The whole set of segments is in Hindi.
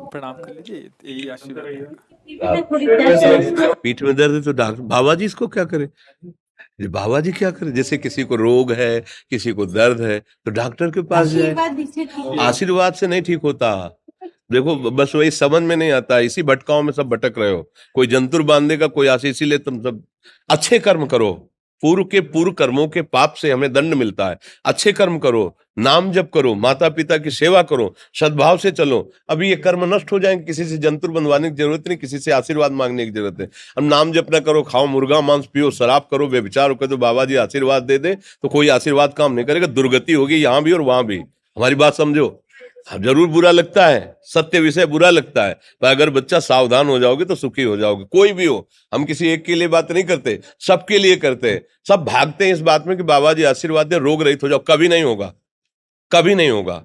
प्रणाम कर लीजिए, यही आशीर्वाद आप पीठ में दर्द है तो डॉक्टर बाबा जी इसको क्या करे? ये बाबा जी क्या करे? जैसे किसी को रोग है, किसी को दर्द है, तो डॉक्टर के पास जाए। आशीर्वाद से नहीं ठीक होता। देखो बस वही समझ में नहीं आता, इसी भटकाओं में सब भटक रहे हो। कोई जंतुर बांध देगा, कोई आशीष, इसीलिए तुम सब अच्छे कर्म करो। पूर्व के पूर्व कर्मों के पाप से हमें दंड मिलता है। अच्छे कर्म करो, नाम जप करो, माता पिता की सेवा करो, सद्भाव से चलो। अभी ये कर्म नष्ट हो जाएंगे, किसी से जंतुर बंधवाने की जरूरत नहीं, किसी से आशीर्वाद मांगने की जरूरत है। अब नाम जप ना करो, खाओ मुर्गा मांस, पियो शराब, करो व्यभिचार, करो तो बाबा जी आशीर्वाद दे दे, तो कोई आशीर्वाद काम नहीं करेगा। दुर्गति होगी यहाँ भी और वहां भी। हमारी बात समझो। अब जरूर बुरा लगता है, सत्य विषय बुरा लगता है, पर अगर बच्चा सावधान हो जाओगे तो सुखी हो जाओगे। कोई भी हो, हम किसी एक के लिए बात नहीं करते, सबके लिए करते हैं। सब भागते हैं इस बात में कि बाबा जी आशीर्वाद दे, रोग रहित हो जाओ। कभी नहीं होगा, कभी नहीं होगा।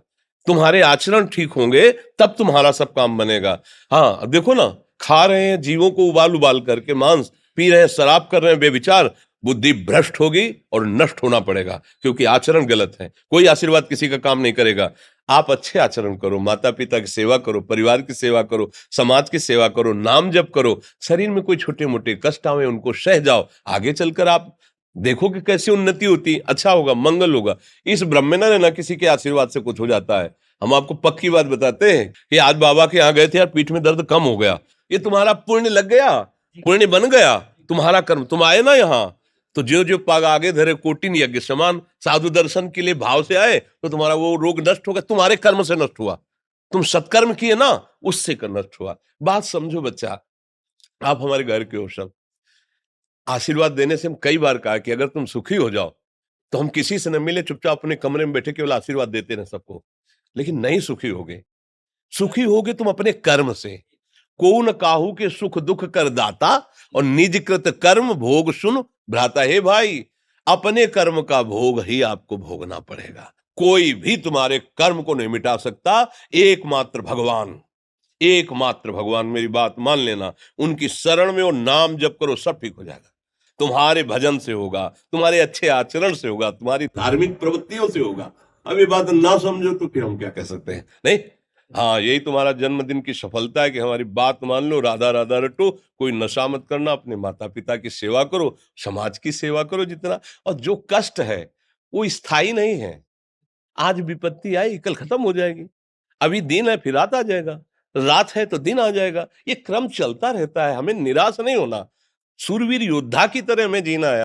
तुम्हारे आचरण ठीक होंगे तब तुम्हारा सब काम बनेगा। हाँ अब देखो ना, खा रहे हैं जीवों को उबाल उबाल करके मांस, पी रहे हैं शराब, कर रहे हैं बेविचार, बुद्धि भ्रष्ट होगी और नष्ट होना पड़ेगा, क्योंकि आचरण गलत है। कोई आशीर्वाद किसी का काम नहीं करेगा। आप अच्छे आचरण करो, माता पिता की सेवा करो, परिवार की सेवा करो, समाज की सेवा करो, नाम जप करो। शरीर में कोई छोटे मोटे कष्ट आवे उनको सह जाओ, आगे चलकर आप देखो कि कैसी उन्नति होती, अच्छा होगा, मंगल होगा। इस ब्रह्म में ना किसी के आशीर्वाद से कुछ हो जाता है। हम आपको पक्की बात बताते हैं कि आज बाबा के यहाँ गए थे यार, पीठ में दर्द कम हो गया। ये तुम्हारा पुण्य लग गया, पुण्य बन गया, तुम्हारा कर्म। तुम आए ना यहाँ, तो जो जो पाग आगे धरे कोटिन यज्ञ समान, साधु दर्शन के लिए भाव से आए तो तुम्हारा वो रोग नष्ट हो गया, तुम्हारे कर्म से नष्ट हुआ। तुम सत्कर्म किए ना, उससे कर नष्ट हुआ। बात समझो बच्चा, आप हमारे घर के हो सब। आशीर्वाद देने से हम कई बार कहा कि अगर तुम सुखी हो जाओ तो हम किसी से न मिले, चुपचाप अपने कमरे में बैठे केवल आशीर्वाद देते रहे सबको। लेकिन नहीं सुखी होगे। सुखी होगे तुम अपने कर्म से। को न काहू के सुख दुख कर दाता, और निज कृत कर्म भोग सुन भ्राता। हे भाई, अपने कर्म का भोग ही आपको भोगना पड़ेगा। कोई भी तुम्हारे कर्म को नहीं मिटा सकता, एकमात्र भगवान। एकमात्र भगवान, मेरी बात मान लेना। उनकी शरण में और नाम जप करो, सब ठीक हो जाएगा। तुम्हारे भजन से होगा, तुम्हारे अच्छे आचरण से होगा, तुम्हारी धार्मिक प्रवृत्तियों से होगा। अब ये बात ना समझो तो फिर हम क्या कह सकते हैं? नहीं, हाँ यही तुम्हारा जन्मदिन की सफलता है कि हमारी बात मान लो, राधा राधा रटो, कोई नशा मत करना, अपने माता पिता की सेवा करो, समाज की सेवा करो जितना। और जो कष्ट है वो स्थायी नहीं है। आज विपत्ति आई, कल खत्म हो जाएगी। अभी दिन है, फिर रात आ जाएगा, रात है तो दिन आ जाएगा। ये क्रम चलता रहता है, हमें निराश नहीं होना। सूरवीर योद्धा की तरह हमें जीना है।